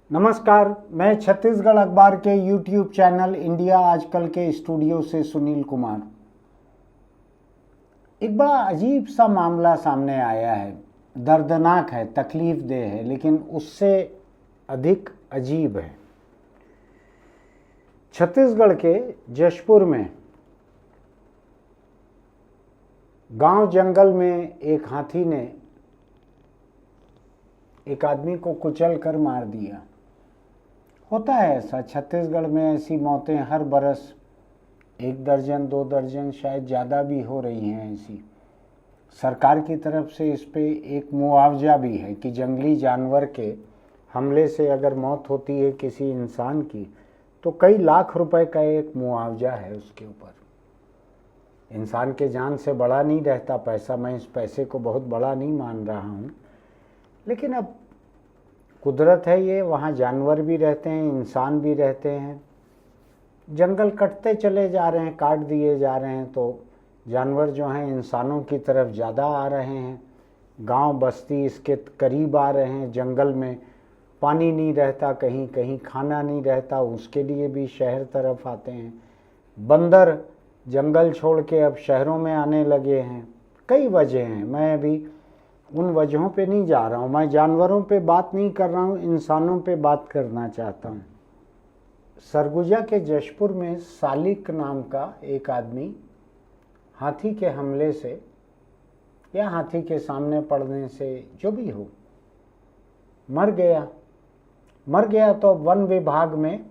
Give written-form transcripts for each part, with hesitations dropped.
नमस्कार, मैं छत्तीसगढ़ अखबार के यूट्यूब चैनल इंडिया आजकल के स्टूडियो से सुनील कुमार। एक बड़ा अजीब सा मामला सामने आया है। दर्दनाक है, तकलीफ देह है, लेकिन उससे अधिक अजीब है। छत्तीसगढ़ के जशपुर में गांव जंगल में एक हाथी ने एक आदमी को कुचल कर मार दिया। होता है ऐसा, छत्तीसगढ़ में ऐसी मौतें हर बरस 1 दर्जन 2 दर्जन शायद ज़्यादा भी हो रही हैं। ऐसी सरकार की तरफ से इस पे एक मुआवजा भी है कि जंगली जानवर के हमले से अगर मौत होती है किसी इंसान की तो कई लाख रुपए का एक मुआवजा है उसके ऊपर। इंसान के जान से बड़ा नहीं रहता पैसा। मैं इस पैसे को बहुत बड़ा नहीं मान रहा हूँ, लेकिन अब कुदरत है ये, वहाँ जानवर भी रहते हैं, इंसान भी रहते हैं। जंगल कटते चले जा रहे हैं, काट दिए जा रहे हैं, तो जानवर जो हैं इंसानों की तरफ ज़्यादा आ रहे हैं। गांव बस्ती इसके करीब आ रहे हैं। जंगल में पानी नहीं रहता, कहीं कहीं खाना नहीं रहता, उसके लिए भी शहर तरफ आते हैं। बंदर जंगल छोड़ के अब शहरों में आने लगे हैं। कई वजह हैं, मैं अभी उन वजहों पे नहीं जा रहा हूँ। मैं जानवरों पे बात नहीं कर रहा हूँ, इंसानों पे बात करना चाहता हूँ। सरगुजा के जशपुर में सालिक नाम का एक आदमी हाथी के हमले से या हाथी के सामने पड़ने से, जो भी हो, मर गया। तो वन विभाग में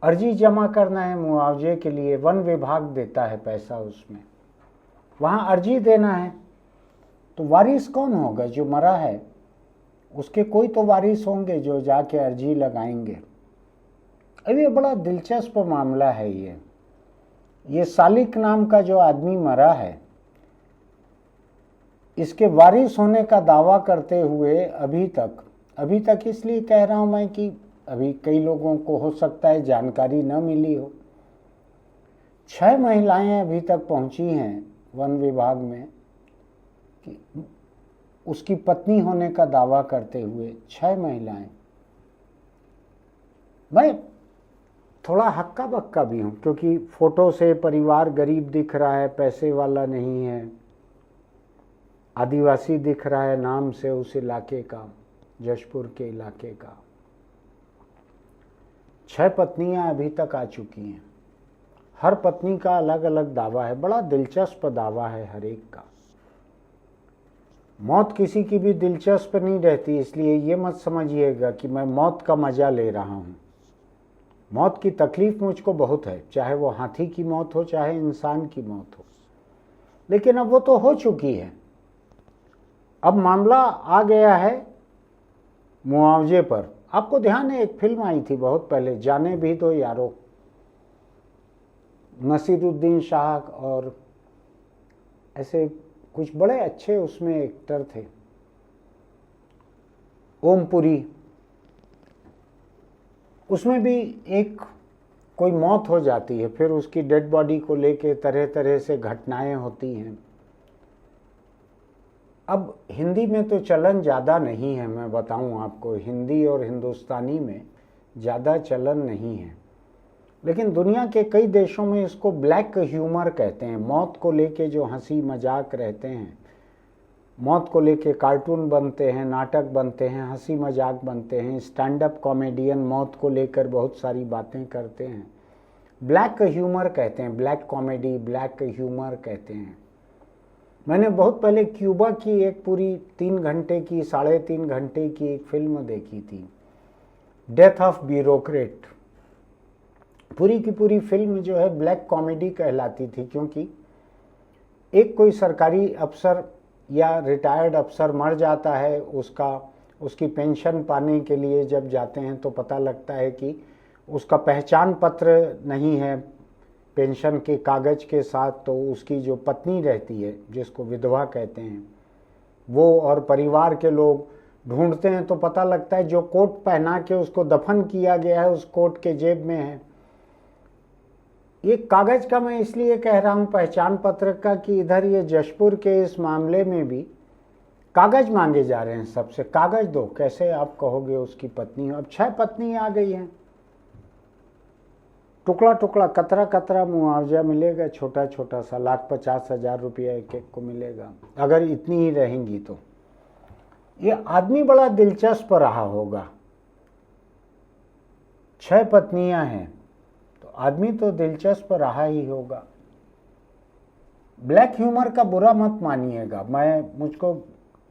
अर्जी जमा करना है मुआवजे के लिए। वन विभाग देता है पैसा, उसमें वहाँ अर्जी देना है। तो वारिस कौन होगा? जो मरा है उसके कोई तो वारिस होंगे जो जाके अर्जी लगाएंगे। अब ये बड़ा दिलचस्प मामला है। ये सालिक नाम का जो आदमी मरा है, इसके वारिस होने का दावा करते हुए अभी तक इसलिए कह रहा हूँ मैं कि अभी कई लोगों को हो सकता है जानकारी न मिली हो। 6 महिलाएं अभी तक पहुंची हैं वन विभाग में कि उसकी पत्नी होने का दावा करते हुए 6 महिलाएं। मैं थोड़ा हक्का बक्का भी हूं क्योंकि फोटो से परिवार गरीब दिख रहा है, पैसे वाला नहीं है, आदिवासी दिख रहा है नाम से उस इलाके का, जशपुर के इलाके का। 6 पत्नियां अभी तक आ चुकी हैं। हर पत्नी का अलग अलग दावा है। बड़ा दिलचस्प दावा है हर एक का। मौत किसी की भी दिलचस्प नहीं रहती, इसलिए ये मत समझिएगा कि मैं मौत का मजा ले रहा हूँ। मौत की तकलीफ मुझको बहुत है, चाहे वो हाथी की मौत हो चाहे इंसान की मौत हो, लेकिन अब वो तो हो चुकी है। अब मामला आ गया है मुआवजे पर। आपको ध्यान है, एक फिल्म आई थी बहुत पहले, जाने भी दो यारो। नसीरुद्दीन शाह और ऐसे कुछ बड़े अच्छे उसमें एक्टर थे, ओमपुरी। उसमें भी एक कोई मौत हो जाती है, फिर उसकी डेड बॉडी को लेके तरह तरह से घटनाएं होती हैं। अब हिंदी में तो चलन ज़्यादा नहीं है, मैं बताऊं आपको, हिंदी और हिंदुस्तानी में ज़्यादा चलन नहीं है, लेकिन दुनिया के कई देशों में इसको ब्लैक ह्यूमर कहते हैं। मौत को लेके जो हंसी मजाक रहते हैं, मौत को लेके कार्टून बनते हैं, नाटक बनते हैं, हंसी मजाक बनते हैं, स्टैंड अप कॉमेडियन मौत को लेकर बहुत सारी बातें करते हैं। ब्लैक ह्यूमर कहते हैं, ब्लैक कॉमेडी, ब्लैक ह्यूमर कहते हैं। मैंने बहुत पहले क्यूबा की एक पूरी 3 घंटे की 3.5 घंटे की एक फिल्म देखी थी, डेथ ऑफ ब्यूरोक्रेट। पूरी की पूरी फिल्म जो है ब्लैक कॉमेडी कहलाती थी, क्योंकि एक कोई सरकारी अफसर या रिटायर्ड अफसर मर जाता है, उसकी पेंशन पाने के लिए जब जाते हैं तो पता लगता है कि उसका पहचान पत्र नहीं है पेंशन के कागज़ के साथ। तो उसकी जो पत्नी रहती है, जिसको विधवा कहते हैं, वो और परिवार के लोग ढूंढते हैं तो पता लगता है जो कोट पहना के उसको दफन किया गया है उस कोट के जेब में है। ये कागज़ का मैं इसलिए कह रहा हूँ, पहचान पत्र का, कि इधर ये जशपुर के इस मामले में भी कागज मांगे जा रहे हैं सबसे, कागज दो, कैसे आप कहोगे उसकी पत्नी हो। अब 6 पत्नी आ गई हैं, टुकड़ा टुकड़ा कतरा कतरा मुआवजा मिलेगा, छोटा छोटा सा, 1,50,000 रुपया एक एक को मिलेगा अगर इतनी ही रहेंगी तो। ये आदमी बड़ा दिलचस्प रहा होगा, 6 पत्नियां हैं तो आदमी तो दिलचस्प रहा ही होगा। ब्लैक ह्यूमर का बुरा मत मानिएगा, मुझको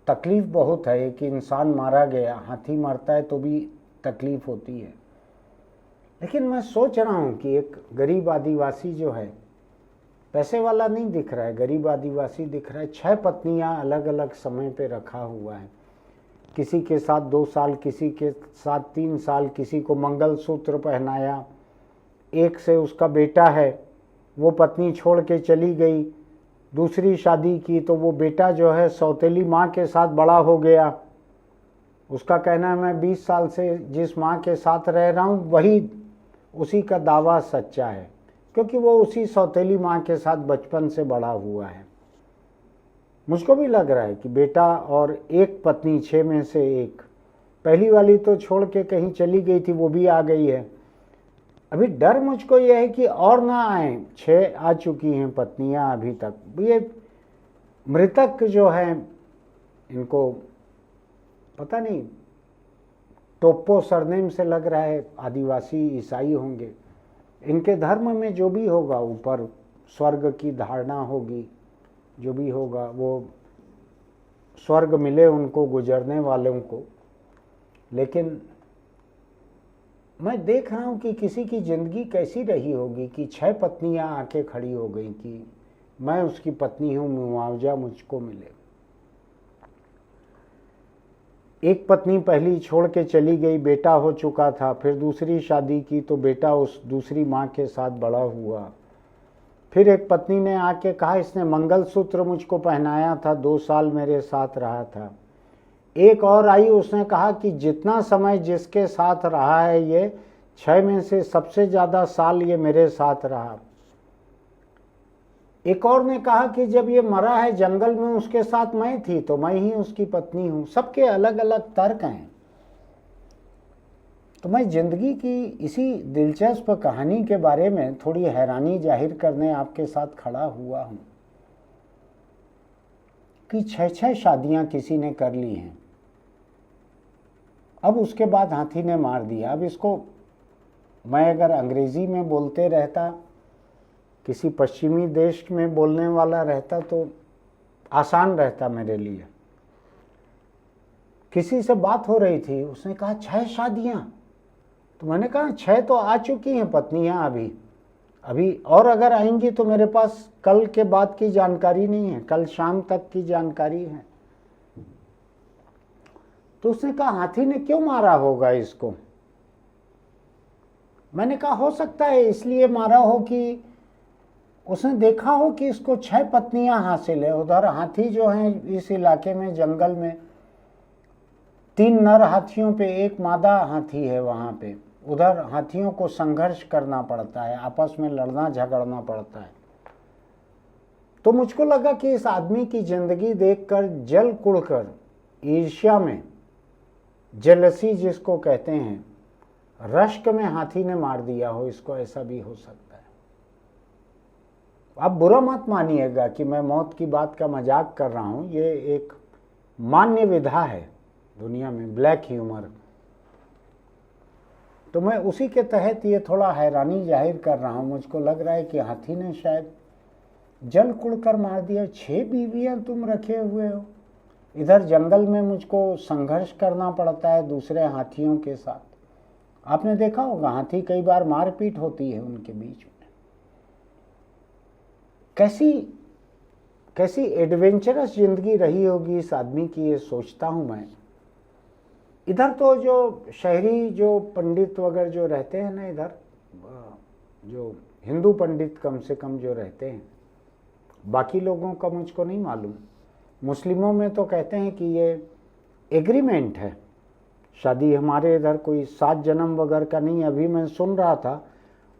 तकलीफ बहुत है कि इंसान मारा गया, हाथी मरता है तो भी तकलीफ होती है, लेकिन मैं सोच रहा हूँ कि एक गरीब आदिवासी जो है, पैसे वाला नहीं दिख रहा है, गरीब आदिवासी दिख रहा है, 6 पत्नियां अलग अलग समय पे रखा हुआ है, किसी के साथ 2 साल, किसी के साथ 3 साल, किसी को मंगलसूत्र पहनाया, एक से उसका बेटा है, वो पत्नी छोड़ के चली गई, दूसरी शादी की तो वो बेटा जो है सौतेली माँ के साथ बड़ा हो गया, उसका कहना है मैं 20 साल से जिस माँ के साथ रह रहा हूँ वही उसी का दावा सच्चा है, क्योंकि वो उसी सौतेली माँ के साथ बचपन से बड़ा हुआ है। मुझको भी लग रहा है कि बेटा और एक पत्नी, 6 में से एक, पहली वाली तो छोड़ के कहीं चली गई थी, वो भी आ गई है। अभी डर मुझको ये है कि और ना आए, 6 आ चुकी हैं पत्नियां अभी तक। ये मृतक जो है, इनको पता नहीं, टोप्पो सरनेम से लग रहा है, आदिवासी ईसाई होंगे, इनके धर्म में जो भी होगा ऊपर स्वर्ग की धारणा होगी, जो भी होगा वो स्वर्ग मिले उनको, गुजरने वालों को। लेकिन मैं देख रहा हूँ कि किसी की ज़िंदगी कैसी रही होगी कि 6 पत्नियां आके खड़ी हो गई कि मैं उसकी पत्नी हूँ, मुआवजा मुझको मिले। एक पत्नी पहली छोड़ के चली गई, बेटा हो चुका था, फिर दूसरी शादी की तो बेटा उस दूसरी माँ के साथ बड़ा हुआ। फिर एक पत्नी ने आके कहा इसने मंगलसूत्र मुझको पहनाया था, 2 साल मेरे साथ रहा था। एक और आई, उसने कहा कि जितना समय जिसके साथ रहा है ये 6 में से सबसे ज़्यादा साल ये मेरे साथ रहा। एक और ने कहा कि जब ये मरा है जंगल में उसके साथ मैं थी तो मैं ही उसकी पत्नी हूँ। सबके अलग अलग तर्क हैं। तो मैं जिंदगी की इसी दिलचस्प कहानी के बारे में थोड़ी हैरानी जाहिर करने आपके साथ खड़ा हुआ हूँ कि 6 शादियां किसी ने कर ली हैं। अब उसके बाद हाथी ने मार दिया। अब इसको मैं अगर अंग्रेजी में बोलते रहता, किसी पश्चिमी देश में बोलने वाला रहता तो आसान रहता मेरे लिए। किसी से बात हो रही थी, उसने कहा 6 शादियां। तो मैंने कहा 6 तो आ चुकी हैं पत्नियां अभी और अगर आएंगी तो मेरे पास कल के बाद की जानकारी नहीं है, कल शाम तक की जानकारी है। तो उसने कहा हाथी ने क्यों मारा होगा इसको। मैंने कहा हो सकता है इसलिए मारा हो कि उसने देखा हो कि इसको 6 पत्नियां हासिल है। उधर हाथी जो हैं इस इलाके में जंगल में 3 नर हाथियों पे 1 मादा हाथी है वहाँ पे। उधर हाथियों को संघर्ष करना पड़ता है, आपस में लड़ना झगड़ना पड़ता है। तो मुझको लगा कि इस आदमी की जिंदगी देखकर जल कुड़कर, ईर्ष्या में, जेलसी जिसको कहते हैं, रश्क में हाथी ने मार दिया हो इसको। ऐसा भी हो सकता है। आप बुरा मत मानिएगा कि मैं मौत की बात का मजाक कर रहा हूँ। ये एक मान्य विधा है दुनिया में, ब्लैक ह्यूमर। तो मैं उसी के तहत ये थोड़ा हैरानी जाहिर कर रहा हूँ। मुझको लग रहा है कि हाथी ने शायद जल कुड़कर मार दिया। 6 बीवियां तुम रखे हुए हो, इधर जंगल में मुझको संघर्ष करना पड़ता है दूसरे हाथियों के साथ। आपने देखा होगा हाथी कई बार मारपीट होती है उनके बीच में। कैसी एडवेंचरस जिंदगी रही होगी इस आदमी की, ये सोचता हूँ मैं। इधर तो जो शहरी जो पंडित वगैरह जो रहते हैं ना, इधर जो हिंदू पंडित कम से कम जो रहते हैं, बाकी लोगों का मुझको नहीं मालूम। मुस्लिमों में तो कहते हैं कि ये एग्रीमेंट है शादी। हमारे इधर कोई 7 जन्म वगैरह का नहीं। अभी मैं सुन रहा था,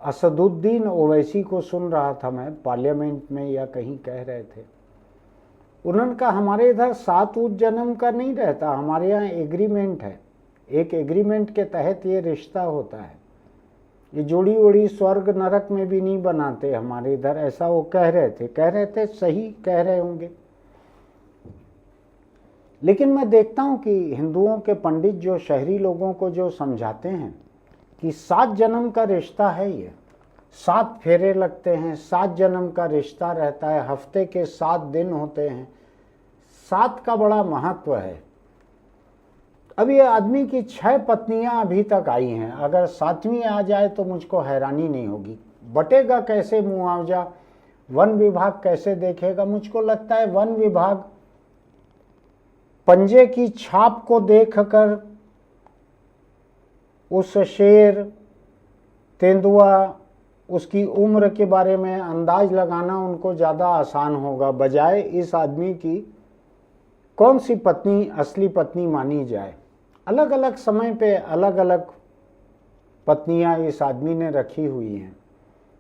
असदुद्दीन ओवैसी को सुन रहा था मैं, पार्लियामेंट में या कहीं कह रहे थे उन्होंने कहा हमारे इधर 7 ऊँच जन्म का नहीं रहता, हमारे यहाँ एग्रीमेंट है, एक एग्रीमेंट के तहत ये रिश्ता होता है, ये जोड़ी वोड़ी स्वर्ग नरक में भी नहीं बनाते हमारे इधर, ऐसा वो कह रहे थे, सही कह रहे होंगे। लेकिन मैं देखता हूँ कि हिंदुओं के पंडित जो शहरी लोगों को जो समझाते हैं कि 7 जन्म का रिश्ता है, ये 7 फेरे लगते हैं, 7 जन्म का रिश्ता रहता है, हफ्ते के 7 दिन होते हैं, 7 का बड़ा महत्व है। अब ये आदमी की 6 पत्नियां अभी तक आई हैं, अगर 7वीं आ जाए तो मुझको हैरानी नहीं होगी। बटेगा कैसे मुआवजा, वन विभाग कैसे देखेगा? मुझको लगता है वन विभाग पंजे की छाप को देखकर उस शेर, तेंदुआ, उसकी उम्र के बारे में अंदाज लगाना उनको ज़्यादा आसान होगा, बजाय इस आदमी की कौन सी पत्नी असली पत्नी मानी जाए। अलग अलग समय पे अलग अलग पत्नियां इस आदमी ने रखी हुई हैं,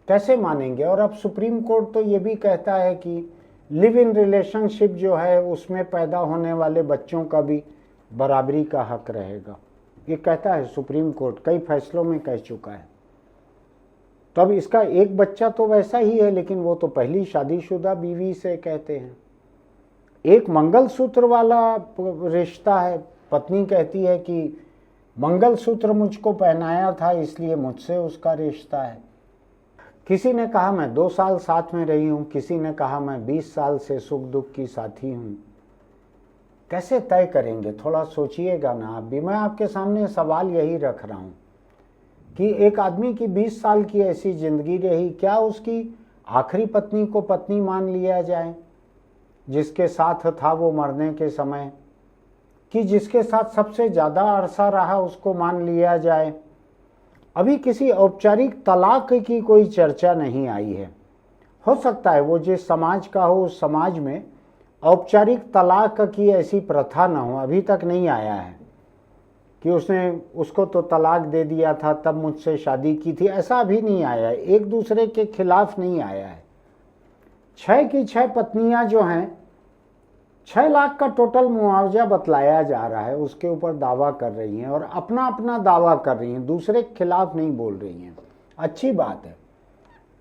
कैसे मानेंगे? और अब सुप्रीम कोर्ट तो ये भी कहता है कि लिव इन रिलेशनशिप जो है उसमें पैदा होने वाले बच्चों का भी बराबरी का हक रहेगा, ये कहता है सुप्रीम कोर्ट, कई फैसलों में कह चुका है। तो अब इसका एक बच्चा तो वैसा ही है, लेकिन वो तो पहली शादीशुदा बीवी से कहते हैं। एक मंगलसूत्र वाला रिश्ता है, पत्नी कहती है कि मंगलसूत्र मुझको पहनाया था इसलिए मुझसे उसका रिश्ता है। किसी ने कहा मैं 2 साल साथ में रही हूँ, किसी ने कहा मैं 20 साल से सुख दुख की साथी हूँ। कैसे तय करेंगे? थोड़ा सोचिएगा ना आप भी। मैं आपके सामने सवाल यही रख रहा हूँ कि एक आदमी की 20 साल की ऐसी जिंदगी रही, क्या उसकी आखिरी पत्नी को पत्नी मान लिया जाए जिसके साथ था वो मरने के समय, कि जिसके साथ सबसे ज़्यादा अरसा रहा उसको मान लिया जाए? अभी किसी औपचारिक तलाक की कोई चर्चा नहीं आई है। हो सकता है वो जिस समाज का हो उस समाज में औपचारिक तलाक की ऐसी प्रथा न हो, अभी तक नहीं आया है कि उसने उसको तो तलाक दे दिया था तब मुझसे शादी की थी, ऐसा अभी नहीं आया है, एक दूसरे के खिलाफ नहीं आया है। 6 की 6 पत्नियां जो हैं, 6 लाख का टोटल मुआवजा बतलाया जा रहा है, उसके ऊपर दावा कर रही हैं और अपना अपना दावा कर रही हैं, दूसरे के खिलाफ नहीं बोल रही हैं। अच्छी बात है,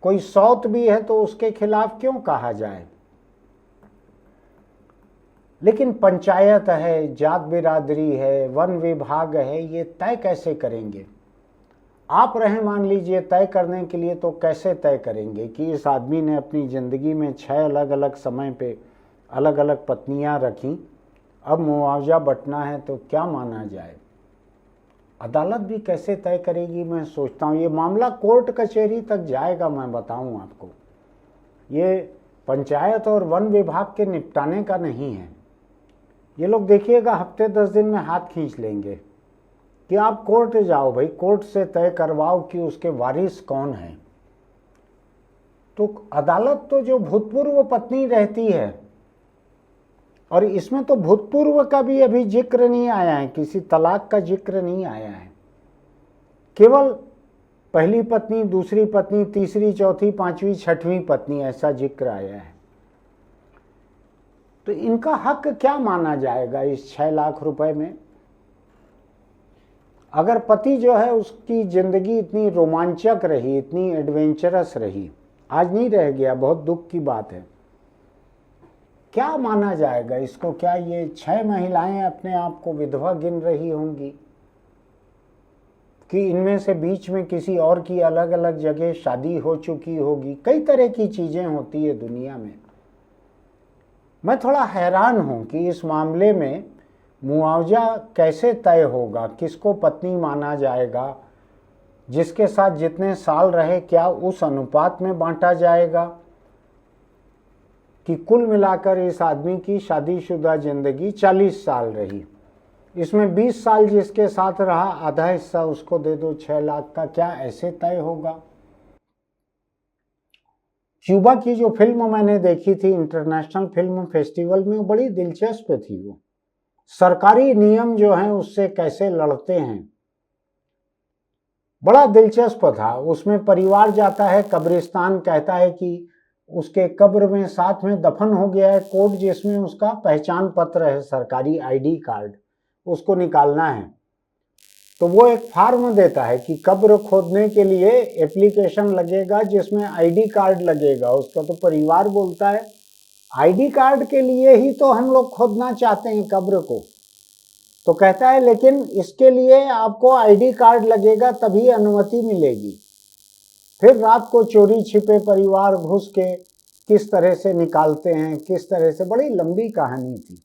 कोई सौत भी है तो उसके खिलाफ क्यों कहा जाए? लेकिन पंचायत है, जात बिरादरी है, वन विभाग है, ये तय कैसे करेंगे? आप रहे मान लीजिए तय करने के लिए, तो कैसे तय करेंगे कि इस आदमी ने अपनी ज़िंदगी में 6 अलग अलग समय पे अलग अलग पत्नियां रखी, अब मुआवजा बंटना है तो क्या माना जाए? अदालत भी कैसे तय करेगी? मैं सोचता हूँ ये मामला कोर्ट कचहरी तक जाएगा। मैं बताऊँ आपको, ये पंचायत और वन विभाग के निपटाने का नहीं है। ये लोग देखिएगा हफ्ते 10 दिन में हाथ खींच लेंगे कि आप कोर्ट जाओ भाई, कोर्ट से तय करवाओ कि उसके वारिस कौन है। तो अदालत तो जो भूतपूर्व पत्नी रहती है, और इसमें तो भूतपूर्व का भी अभी जिक्र नहीं आया है, किसी तलाक का जिक्र नहीं आया है, केवल पहली पत्नी, दूसरी पत्नी, तीसरी, चौथी, पांचवी, छठवीं पत्नी ऐसा जिक्र आया है। तो इनका हक क्या माना जाएगा इस 6 लाख रुपए में? अगर पति जो है उसकी जिंदगी इतनी रोमांचक रही, इतनी एडवेंचरस रही, आज नहीं रह गया, बहुत दुख की बात है, क्या माना जाएगा इसको? क्या ये 6 महिलाएं अपने आप को विधवा गिन रही होंगी कि इनमें से बीच में किसी और की अलग अलग जगह शादी हो चुकी होगी? कई तरह की चीजें होती है दुनिया में। मैं थोड़ा हैरान हूं कि इस मामले में मुआवजा कैसे तय होगा, किसको पत्नी माना जाएगा, जिसके साथ जितने साल रहे क्या उस अनुपात में बांटा जाएगा, कि कुल मिलाकर इस आदमी की शादीशुदा जिंदगी 40 साल रही, इसमें 20 साल जिसके साथ रहा आधा हिस्सा उसको दे दो 6 लाख का, क्या ऐसे तय होगा? क्यूबा की जो फिल्म मैंने देखी थी इंटरनेशनल फिल्म फेस्टिवल में, वो बड़ी दिलचस्प थी। वो सरकारी नियम जो हैं उससे कैसे लड़ते हैं, बड़ा दिलचस्प था। उसमें परिवार जाता है कब्रिस्तान, कहता है कि उसके कब्र में साथ में दफन हो गया है कोट, जिसमें उसका पहचान पत्र है, सरकारी आईडी कार्ड, उसको निकालना है। तो वो एक फॉर्म देता है कि कब्र खोदने के लिए एप्लीकेशन लगेगा जिसमें आईडी कार्ड लगेगा। उसका तो परिवार बोलता है आईडी कार्ड के लिए ही तो हम लोग खोदना चाहते हैं कब्र को। तो कहता है लेकिन इसके लिए आपको आईडी कार्ड लगेगा तभी अनुमति मिलेगी। फिर रात को चोरी छिपे परिवार घुस के किस तरह से निकालते हैं, किस तरह से, बड़ी लंबी कहानी थी।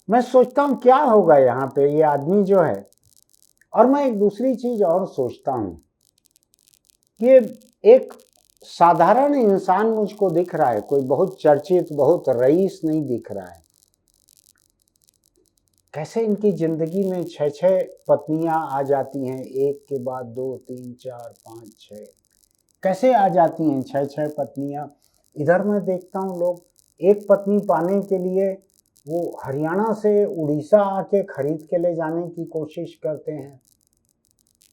मैं सोचता हूँ क्या होगा यहाँ पे ये आदमी जो है। और मैं एक दूसरी चीज और सोचता हूँ, ये एक साधारण इंसान मुझको दिख रहा है, कोई बहुत चर्चित, बहुत रईस नहीं दिख रहा है। कैसे इनकी जिंदगी में 6 पत्नियां आ जाती हैं, एक के बाद 2, 3, 4, 5, 6, कैसे आ जाती हैं 6 पत्नियां। इधर मैं देखता हूँ लोग एक पत्नी पाने के लिए वो हरियाणा से उड़ीसा आके खरीद के ले जाने की कोशिश करते हैं।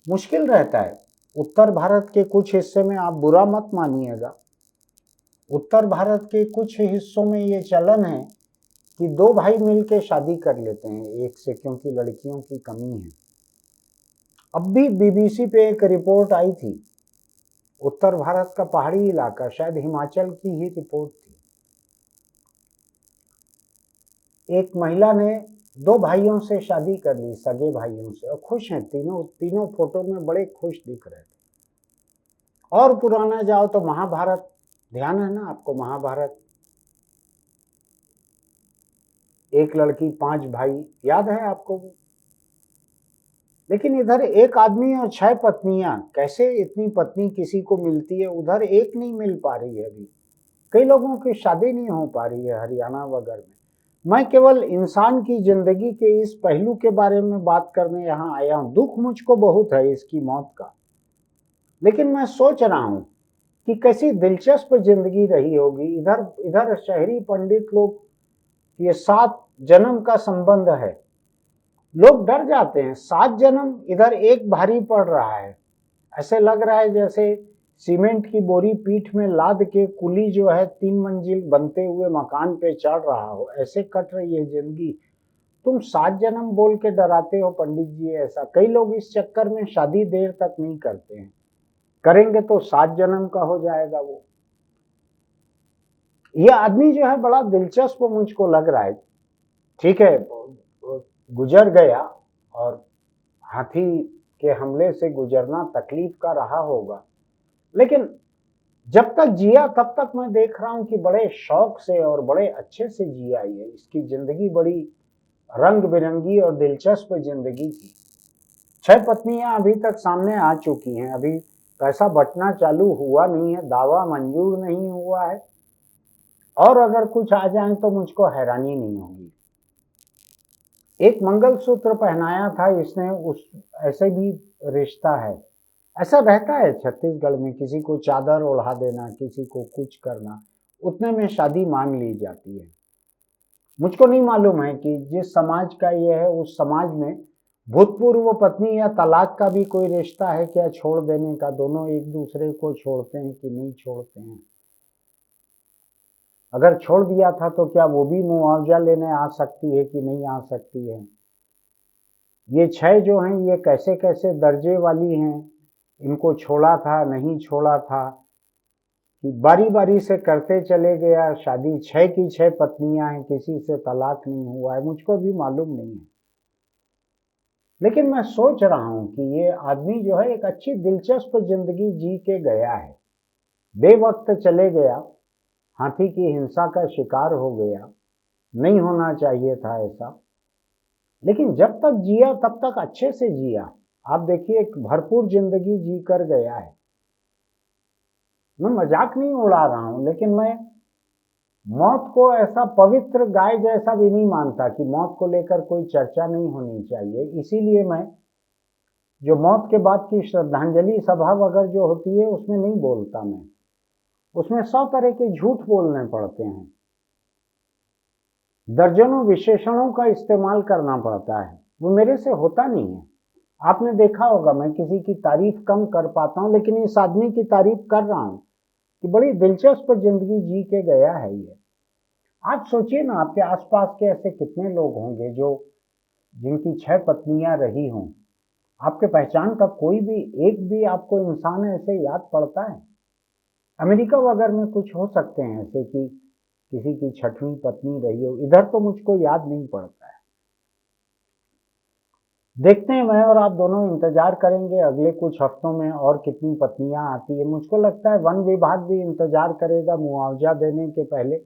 मुश्किल रहता है। उत्तर भारत के कुछ हिस्से में, आप बुरा मत मानिएगा, उत्तर भारत के कुछ हिस्सों में ये चलन है कि 2 भाई मिलके शादी कर लेते हैं एक से, क्योंकि लड़कियों की कमी है। अब भी बीबीसी पे एक रिपोर्ट आई थी, उत्तर भारत का पहाड़ी इलाका, शायद हिमाचल की ही रिपोर्ट थी। एक महिला ने 2 भाइयों से शादी कर ली, सगे भाइयों से, और खुश हैं तीनों फोटो में बड़े खुश दिख रहे थे। और पुराना जाओ तो महाभारत, ध्यान है ना आपको महाभारत, एक लड़की 5 भाई, याद है आपको वो। लेकिन इधर एक आदमी और 6 पत्नियां, कैसे इतनी पत्नी किसी को मिलती है, उधर एक नहीं मिल पा रही है अभी। कई लोगों की शादी नहीं हो पा रही है हरियाणा वगैरह में। मैं केवल इंसान की जिंदगी के इस पहलू के बारे में बात करने यहाँ आया हूँ। दुख मुझको बहुत है इसकी मौत का, लेकिन मैं सोच रहा हूँ कि कैसी दिलचस्प जिंदगी रही होगी। इधर शहरी पंडित लोग, ये 7 जन्म का संबंध है, लोग डर जाते हैं। 7 जन्म, इधर एक भारी पड़ रहा है। ऐसे लग रहा है जैसे सीमेंट की बोरी पीठ में लाद के कुली जो है 3 मंजिल बनते हुए मकान पे चढ़ रहा हो, ऐसे कट रही है जिंदगी। तुम 7 जन्म बोल के डराते हो पंडित जी। ऐसा कई लोग इस चक्कर में शादी देर तक नहीं करते हैं, करेंगे तो 7 जन्म का हो जाएगा वो। ये आदमी जो है बड़ा दिलचस्प मुझको लग रहा है। ठीक है, गुजर गया, और हाथी के हमले से गुजरना तकलीफ का रहा होगा, लेकिन जब तक जिया तब तक मैं देख रहा हूं कि बड़े शौक से और बड़े अच्छे से जिया है। इसकी जिंदगी बड़ी रंग बिरंगी और दिलचस्प जिंदगी थी। 6 पत्नियां अभी तक सामने आ चुकी हैं, अभी पैसा बंटना चालू हुआ नहीं है, दावा मंजूर नहीं हुआ है, और अगर कुछ आ जाए तो मुझको हैरानी नहीं होगी। एक मंगलसूत्र पहनाया था इसने, उस ऐसे भी रिश्ता है। ऐसा रहता है छत्तीसगढ़ में, किसी को चादर ओढ़ा देना, किसी को कुछ करना, उतने में शादी मान ली जाती है। मुझको नहीं मालूम है कि जिस समाज का ये है उस समाज में भूतपूर्व पत्नी या तलाक का भी कोई रिश्ता है क्या, छोड़ देने का, दोनों एक दूसरे को छोड़ते हैं कि नहीं छोड़ते हैं। अगर छोड़ दिया था तो क्या वो भी मुआवजा लेने आ सकती है कि नहीं आ सकती है। ये 6 जो हैं ये कैसे कैसे दर्जे वाली हैं, इनको छोड़ा था नहीं छोड़ा था, कि बारी बारी से करते चले गया शादी। 6 की 6 पत्नियां हैं, किसी से तलाक नहीं हुआ है, मुझको भी मालूम नहीं है। लेकिन मैं सोच रहा हूं कि ये आदमी जो है एक अच्छी दिलचस्प जिंदगी जी के गया है, बेवक्त चले गया, हाथी की हिंसा का शिकार हो गया, नहीं होना चाहिए था ऐसा, लेकिन जब तक जिया तब तक अच्छे से जिया। आप देखिए एक भरपूर जिंदगी जी कर गया है। मैं मजाक नहीं उड़ा रहा हूं, लेकिन मैं मौत को ऐसा पवित्र गाय जैसा भी नहीं मानता कि मौत को लेकर कोई चर्चा नहीं होनी चाहिए। इसीलिए मैं जो मौत के बाद की श्रद्धांजलि सभा वगैरह जो होती है उसमें नहीं बोलता। मैं उसमें 100 तरह के झूठ बोलने पड़ते हैं, दर्जनों विशेषणों का इस्तेमाल करना पड़ता है, वो मेरे से होता नहीं है। आपने देखा होगा मैं किसी की तारीफ कम कर पाता हूं, लेकिन इस आदमी की तारीफ कर रहा हूं। कि बड़ी दिलचस्प जिंदगी जी के गया है ये। आप सोचिए ना, आपके आसपास के ऐसे कितने लोग होंगे जो जिनकी 6 पत्नियां रही हों। आपके पहचान का कोई भी एक भी आपको इंसान ऐसे याद पड़ता है? अमेरिका वगैरह में कुछ हो सकते हैं ऐसे कि किसी की 6वीं पत्नी रही हो, इधर तो मुझको याद नहीं पड़ता है। देखते हैं, मैं और आप दोनों इंतजार करेंगे अगले कुछ हफ्तों में और कितनी पत्नियां आती है। मुझको लगता है वन विभाग भी इंतजार करेगा मुआवजा देने के पहले,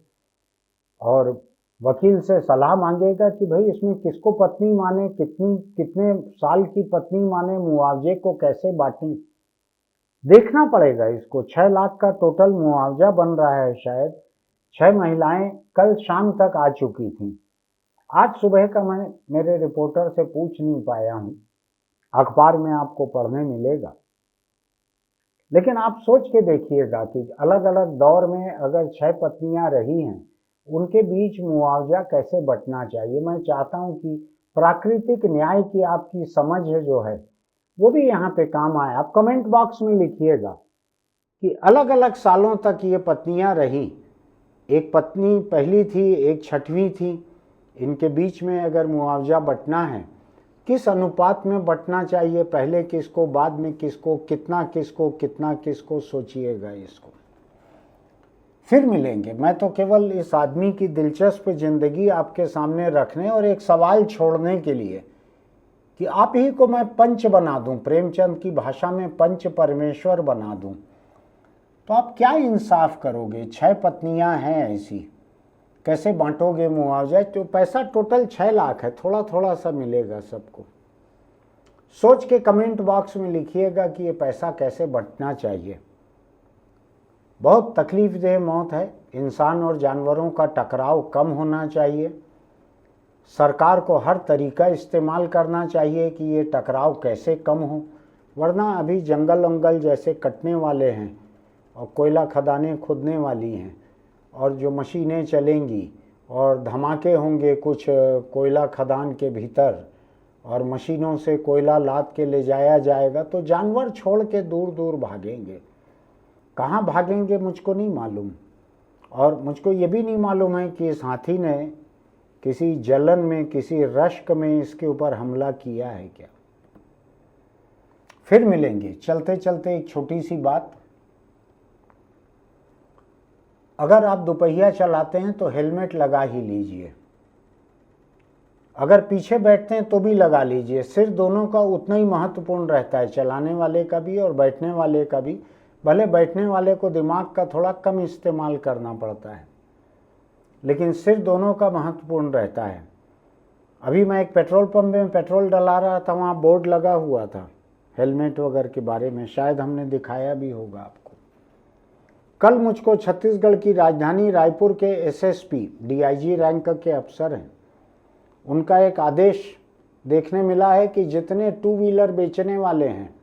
और वकील से सलाह मांगेगा कि भाई इसमें किसको पत्नी माने, कितने साल की पत्नी माने, मुआवजे को कैसे बांटें। देखना पड़ेगा इसको। 6 लाख का टोटल मुआवजा बन रहा है। शायद 6 महिलाएं कल शाम तक आ चुकी थीं। आज सुबह का मैं मेरे रिपोर्टर से पूछ नहीं पाया हूं, अखबार में आपको पढ़ने मिलेगा। लेकिन आप सोच के देखिएगा कि अलग अलग दौर में अगर 6 पत्नियां रही हैं, उनके बीच मुआवजा कैसे बंटना चाहिए। मैं चाहता हूं कि प्राकृतिक न्याय की आपकी समझ है जो है वो भी यहाँ पे काम आए। आप कमेंट बॉक्स में लिखिएगा कि अलग अलग सालों तक ये पत्नियां रही, एक पत्नी पहली थी, एक 6वीं थी, इनके बीच में अगर मुआवजा बंटना है किस अनुपात में बंटना चाहिए, पहले किसको बाद में किसको, कितना किसको, सोचिएगा इसको। फिर मिलेंगे। मैं तो केवल इस आदमी की दिलचस्प जिंदगी आपके सामने रखने और एक सवाल छोड़ने के लिए कि आप ही को मैं पंच बना दूं, प्रेमचंद की भाषा में पंच परमेश्वर बना दूं, तो आप क्या इंसाफ करोगे? 6 पत्नियां हैं ऐसी, कैसे बांटोगे मुआवजा? तो पैसा टोटल 6 लाख है, थोड़ा थोड़ा सा मिलेगा सबको। सोच के कमेंट बॉक्स में लिखिएगा कि ये पैसा कैसे बंटना चाहिए। बहुत तकलीफदेह मौत है। इंसान और जानवरों का टकराव कम होना चाहिए। सरकार को हर तरीका इस्तेमाल करना चाहिए कि ये टकराव कैसे कम हो, वरना अभी जंगल वंगल जैसे कटने वाले हैं और कोयला खदानें खुदने वाली हैं, और जो मशीनें चलेंगी और धमाके होंगे कुछ कोयला खदान के भीतर, और मशीनों से कोयला लाद के ले जाया जाएगा, तो जानवर छोड़ के दूर दूर भागेंगे। कहाँ भागेंगे मुझको नहीं मालूम, और मुझको ये भी नहीं मालूम है कि इस हाथी ने किसी जलन में, किसी रश्क में इसके ऊपर हमला किया है क्या। फिर मिलेंगे। चलते चलते एक छोटी सी बात, अगर आप दोपहिया चलाते हैं तो हेलमेट लगा ही लीजिए। अगर पीछे बैठते हैं तो भी लगा लीजिए। सिर दोनों का उतना ही महत्वपूर्ण रहता है, चलाने वाले का भी और बैठने वाले का भी। भले बैठने वाले को दिमाग का थोड़ा कम इस्तेमाल करना पड़ता है, लेकिन सिर दोनों का महत्वपूर्ण रहता है। अभी मैं एक पेट्रोल पंप में पेट्रोल डला रहा था, वहाँ बोर्ड लगा हुआ था हेलमेट वगैरह के बारे में, शायद हमने दिखाया भी होगा आपको। कल मुझको छत्तीसगढ़ की राजधानी रायपुर के एसएसपी, डीआईजी रैंक के अफसर हैं, उनका एक आदेश देखने मिला है कि जितने 2 व्हीलर बेचने वाले हैं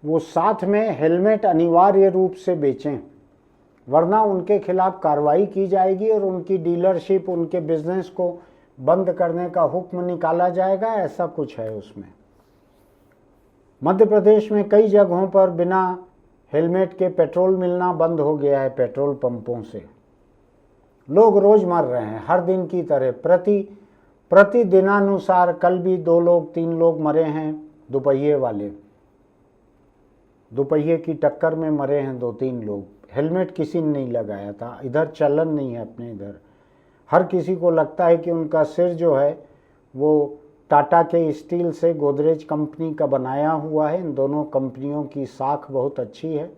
वो साथ में हेलमेट अनिवार्य रूप से बेचें, वरना उनके खिलाफ कार्रवाई की जाएगी और उनकी डीलरशिप, उनके बिजनेस को बंद करने का हुक्म निकाला जाएगा। ऐसा कुछ है उसमें। मध्य प्रदेश में कई जगहों पर बिना हेलमेट के पेट्रोल मिलना बंद हो गया है। पेट्रोल पंपों से लोग रोज मर रहे हैं, हर दिन की तरह, प्रतिदिनानुसार। कल भी 2 लोग 3 लोग मरे हैं, दोपहिए वाले, दोपहिए की टक्कर में मरे हैं 2-3 लोग। हेलमेट किसी ने नहीं लगाया था। इधर चलन नहीं है अपने इधर। हर किसी को लगता है कि उनका सिर जो है वो टाटा के स्टील से, गोदरेज कंपनी का बनाया हुआ है। इन दोनों कंपनियों की साख बहुत अच्छी है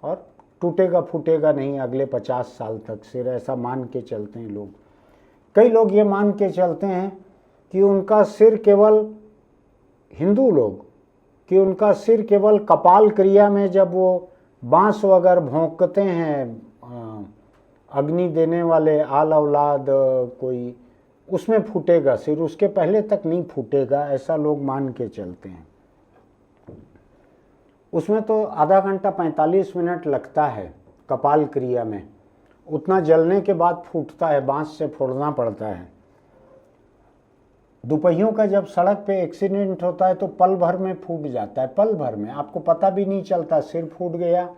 और टूटेगा फूटेगा नहीं अगले 50 साल तक सिर, ऐसा मान के चलते हैं लोग। कई लोग ये मान के चलते हैं कि उनका सिर केवल, हिंदू लोग, कि उनका सिर केवल कपाल क्रिया में जब वो बांस वगैरह भोंकते हैं, अग्नि देने वाले आल औलाद कोई, उसमें फूटेगा सिर, उसके पहले तक नहीं फूटेगा, ऐसा लोग मान के चलते हैं। उसमें तो आधा घंटा 45 मिनट लगता है कपाल क्रिया में, उतना जलने के बाद फूटता है, बांस से फोड़ना पड़ता है। दोपहियों का जब सड़क पे एक्सीडेंट होता है तो पल भर में फूट जाता है, पल भर में, आपको पता भी नहीं चलता, सिर फूट गया,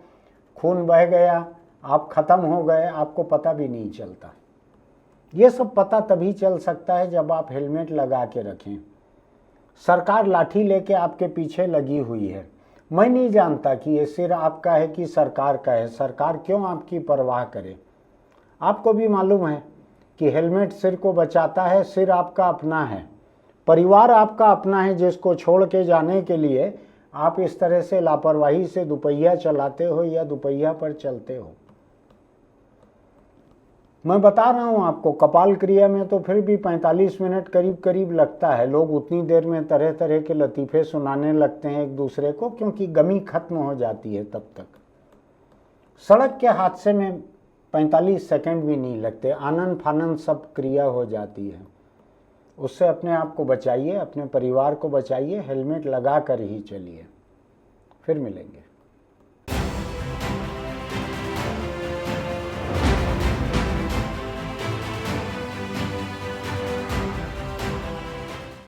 खून बह गया, आप ख़त्म हो गए, आपको पता भी नहीं चलता। ये सब पता तभी चल सकता है जब आप हेलमेट लगा के रखें। सरकार लाठी लेके आपके पीछे लगी हुई है। मैं नहीं जानता कि ये सिर आपका है कि सरकार का है। सरकार क्यों आपकी परवाह करे? आपको भी मालूम है कि हेलमेट सिर को बचाता है। सिर आपका अपना है, परिवार आपका अपना है, जिसको छोड़ के जाने के लिए आप इस तरह से लापरवाही से दुपहिया चलाते हो या दुपहिया पर चलते हो। मैं बता रहा हूँ आपको, कपाल क्रिया में तो फिर भी 45 मिनट करीब करीब लगता है। लोग उतनी देर में तरह तरह के लतीफ़े सुनाने लगते हैं एक दूसरे को, क्योंकि गमी खत्म हो जाती है तब तक। सड़क के हादसे में 45 सेकंड भी नहीं लगते, आनंद फानंद सब क्रिया हो जाती है। उससे अपने आप को बचाइए, अपने परिवार को बचाइए, हेलमेट लगा कर ही चलिए। फिर मिलेंगे।